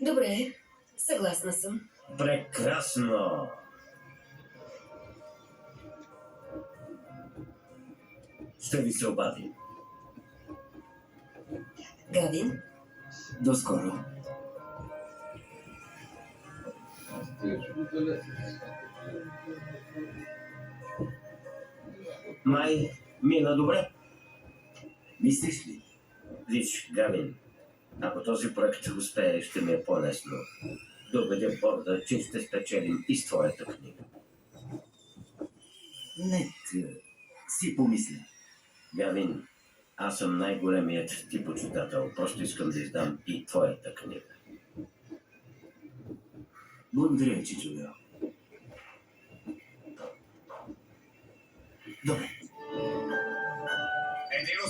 Добре, съгласна съм. Прекрасно! Ще ви се обадим. Гавин, До скоро. Май мина добре. Мислиш ли? Виж, Гавин, ако този проект успее, ще ми е по-лесно да убедя Борда, че ще спечелим и с твоята книга. Нека си помисля. Гавин, аз съм най-големият ти почитател. Просто искам да издам и твоята книга. Благодаря, Чичо. Добре.